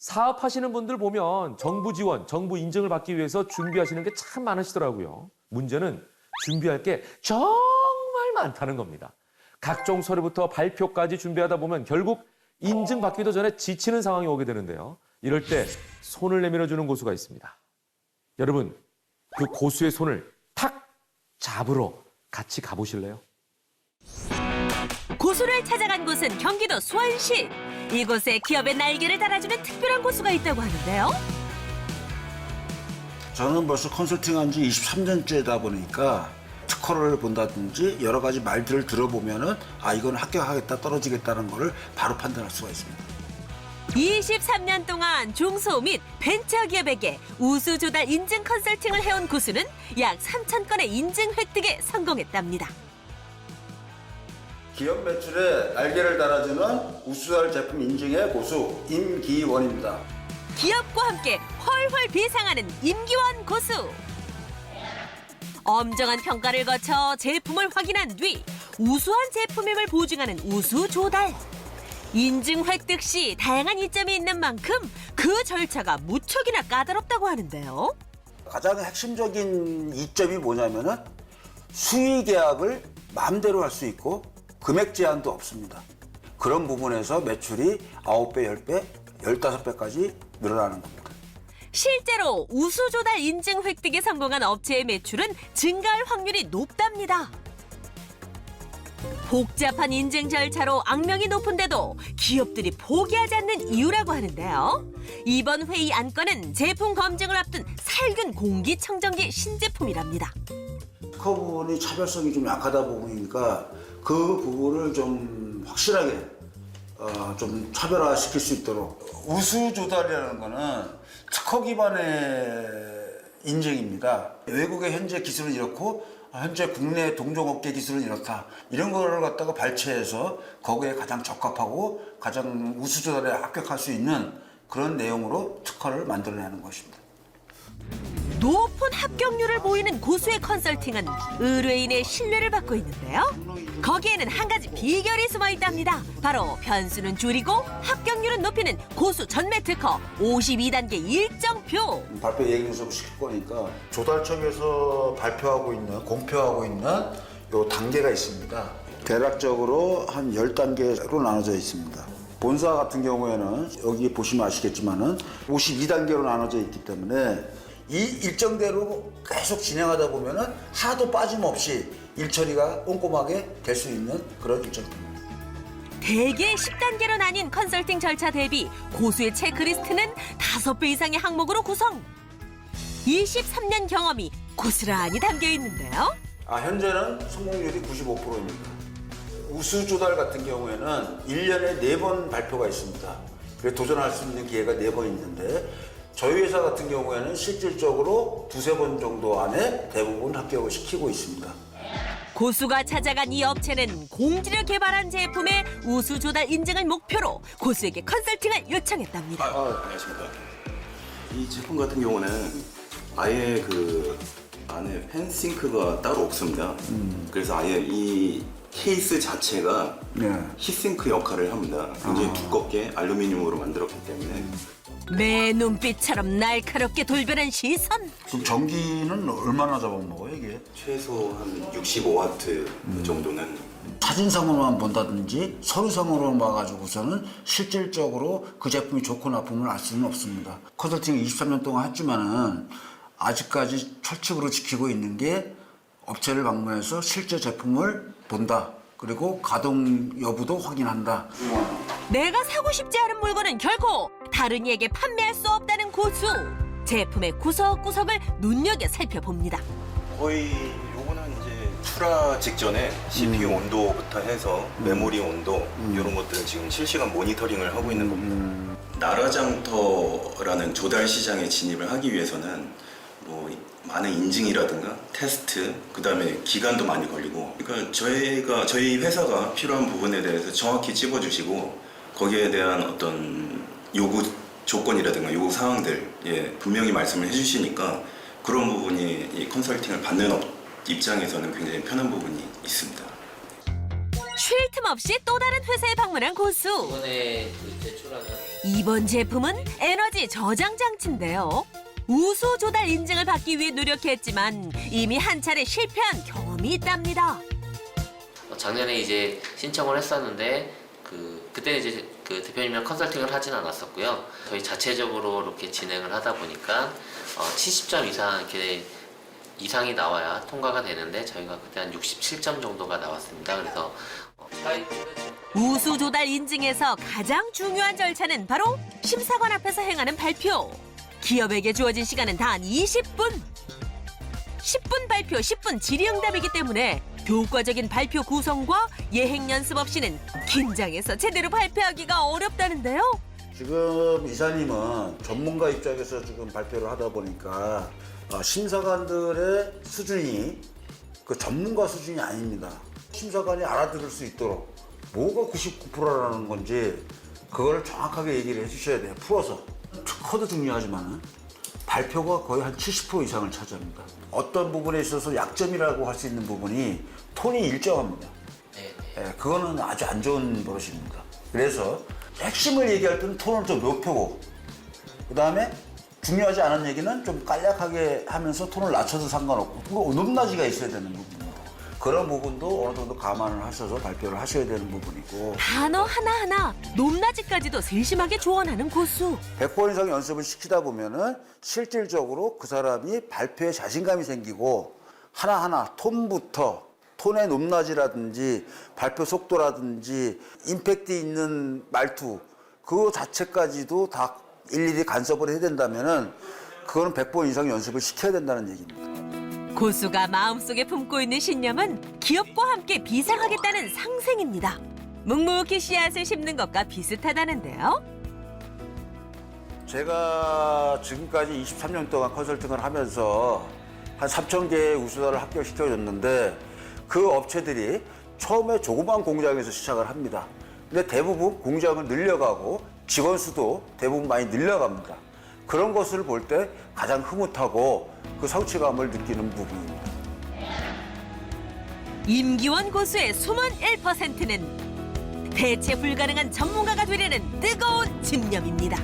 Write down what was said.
사업하시는 분들 보면 정부 지원, 정부 인증을 받기 위해서 준비하시는 게 참 많으시더라고요. 문제는 준비할 게 정말 많다는 겁니다. 각종 서류부터 발표까지 준비하다 보면 결국 인증받기도 전에 지치는 상황이 오게 되는데요. 이럴 때 손을 내밀어주는 고수가 있습니다. 여러분, 그 고수의 손을 탁 잡으러 같이 가보실래요? 고수를 찾아간 곳은 경기도 수원시. 이곳에 기업의 날개를 달아주는 특별한 고수가 있다고 하는데요. 저는 벌써 컨설팅한 지 23년째다 보니까 특허를 본다든지 여러 가지 말들을 들어보면은 이건 합격하겠다 떨어지겠다는 거를 바로 판단할 수가 있습니다. 23년 동안 중소 및 벤처기업에게 우수 조달 인증 컨설팅을 해온 고수는 약 3천 건의 인증 획득에 성공했답니다. 기업 매출에 날개를 달아주는 우수할 제품 인증의 고수 임기원입니다. 기업과 함께 훨훨 비상하는 임기원 고수. 엄정한 평가를 거쳐 제품을 확인한 뒤 우수한 제품임을 보증하는 우수 조달. 인증 획득 시 다양한 이점이 있는 만큼 그 절차가 무척이나 까다롭다고 하는데요. 가장 핵심적인 이점이 뭐냐면은 수의 계약을 마음대로 할 수 있고 금액 제한도 없습니다. 그런 부분에서 매출이 9배, 10배, 15배까지 늘어나는 겁니다. 실제로 우수 조달 인증 획득에 성공한 업체의 매출은 증가할 확률이 높답니다. 복잡한 인증 절차로 악명이 높은데도 기업들이 포기하지 않는 이유라고 하는데요. 이번 회의 안건은 제품 검증을 앞둔 살균 공기청정기 신제품이랍니다. 특허 부분이 차별성이 좀 약하다 보니까 그 부분을 좀 확실하게 좀 차별화시킬 수 있도록 우수 조달이라는 거는 특허 기반의 인증입니다. 외국의 현재 기술은 이렇고 현재 국내 동종업계 기술은 이렇다. 이런 거를 갖다가 발췌해서 거기에 가장 적합하고 가장 우수 조달에 합격할 수 있는 그런 내용으로 특허를 만들어내는 것입니다. 높은 합격률을 보이는 고수의 컨설팅은 의뢰인의 신뢰를 받고 있는데요. 거기에는 한 가지 비결이 숨어 있답니다. 바로 변수는 줄이고 합격률은 높이는 고수 전매 특허 52단계 일정표. 발표 얘기 좀 시킬 거니까 조달청에서 발표하고 있는 공표하고 있는 요 단계가 있습니다. 대략적으로 한 10단계로 나눠져 있습니다. 본사 같은 경우에는 여기 보시면 아시겠지만은 52단계로 나눠져 있기 때문에 이 일정대로 계속 진행하다 보면은 하나도 빠짐없이 일 처리가 꼼꼼하게 될 수 있는 그런 일정입니다. 대개 10단계로 나뉜 컨설팅 절차 대비 고수의 체크리스트는 5배 이상의 항목으로 구성. 23년 경험이 고스란히 담겨 있는데요. 현재는 성공률이 95%입니다. 우수 조달 같은 경우에는 1년에 4번 발표가 있습니다. 그래서 도전할 수 있는 기회가 4번 있는데 저희 회사 같은 경우에는 실질적으로 2-3번 정도 안에 대부분 합격을 시키고 있습니다. 고수가 찾아간 이 업체는 공지를 개발한 제품의 우수 조달 인증을 목표로 고수에게 컨설팅을 요청했답니다. 안녕하십니까. 이 제품 같은 경우는 아예 그 안에 팬싱크가 따로 없습니다. 그래서 아예 이 케이스 자체가 히싱크 역할을 합니다. 굉장히 두껍게 알루미늄으로 만들었기 때문에 내 눈빛처럼 날카롭게 돌변한 시선. 그럼 전기는 얼마나 잡아먹어요 이게? 최소 한 65와트 정도는. 사진상으로만 본다든지 서류상으로만 봐가지고서는 실질적으로 그 제품이 좋고 나쁨을 알 수는 없습니다. 컨설팅을 23년 동안 했지만은 아직까지 철칙으로 지키고 있는 게 업체를 방문해서 실제 제품을 본다. 그리고 가동 여부도 확인한다. 내가 사고 싶지 않은 물건은 결코 다른 이에게 판매할 수 없다는 고수. 제품의 구석구석을 눈여겨 살펴봅니다. 거의 요거는 이제 출하 직전에 CPU 온도부터 해서 메모리 온도 이런 것들을 지금 실시간 모니터링을 하고 있는 겁니다. 나라장터라는 조달 시장에 진입을 하기 위해서는 뭐 많은 인증이라든가 테스트, 그다음에 기간도 많이 걸리고, 그러니까 저희 회사가 필요한 부분에 대해서 정확히 찝어주시고 거기에 대한 어떤 요구 조건이라든가 요구 사항들 분명히 말씀을 해주시니까 그런 부분이 이 컨설팅을 받는 입장에서는 굉장히 편한 부분이 있습니다. 쉴 틈 없이 또 다른 회사에 방문한 고수. 이번에 제출하는 이번 제품은 에너지 저장 장치인데요. 우수 조달 인증을 받기 위해 노력했지만 이미 한 차례 실패한 경험이 있답니다. 작년에 이제 신청을 했었는데 그때 이제 그 대표님이랑 컨설팅을 하진 않았었고요. 저희 자체적으로 이렇게 진행을 하다 보니까 70점 이상이 나와야 통과가 되는데 저희가 그때 한 67점 정도가 나왔습니다. 그래서 우수 조달 인증에서 가장 중요한 절차는 바로 심사관 앞에서 행하는 발표. 기업에게 주어진 시간은 단 20분. 10분 발표, 10분 질의응답이기 때문에 교과적인 발표 구성과 예행 연습 없이는 긴장해서 제대로 발표하기가 어렵다는데요. 지금 이사님은 전문가 입장에서 지금 발표를 하다 보니까 심사관들의 수준이 그 전문가 수준이 아닙니다. 심사관이 알아들을 수 있도록 뭐가 99%라는 건지 그걸 정확하게 얘기를 해주셔야 돼요. 풀어서. 특허도 중요하지만 발표가 거의 한 70% 이상을 차지합니다. 어떤 부분에 있어서 약점이라고 할 수 있는 부분이 톤이 일정합니다. 예, 그거는 아주 안 좋은 버릇입니다. 그래서 핵심을 얘기할 때는 톤을 좀 높이고 그 다음에 중요하지 않은 얘기는 좀 간략하게 하면서 톤을 낮춰도 상관없고 높낮이가 있어야 되는 부분입니다. 그런 부분도 어느 정도 감안을 하셔서 발표를 하셔야 되는 부분이고 단어 하나하나 높낮이까지도 세심하게 조언하는 고수. 100번 이상 연습을 시키다 보면은 실질적으로 그 사람이 발표에 자신감이 생기고 하나하나 톤부터 톤의 높낮이라든지 발표 속도라든지 임팩트 있는 말투 그거 자체까지도 다 일일이 간섭을 해야 된다면은 그거는 100번 이상 연습을 시켜야 된다는 얘기입니다. 고수가 마음속에 품고 있는 신념은 기업과 함께 비상하겠다는 상생입니다. 묵묵히 씨앗을 심는 것과 비슷하다는데요. 제가 지금까지 23년 동안 컨설팅을 하면서 한 3,000개의 우수자를 합격시켜줬는데 그 업체들이 처음에 조그만 공장에서 시작을 합니다. 근데 대부분 공장을 늘려가고 직원 수도 대부분 많이 늘려갑니다. 그런 것을 볼 때 가장 흐뭇하고 그 성취감을 느끼는 부분입니다. 임기원 고수의 숨은 1%는 대체 불가능한 전문가가 되려는 뜨거운 집념입니다.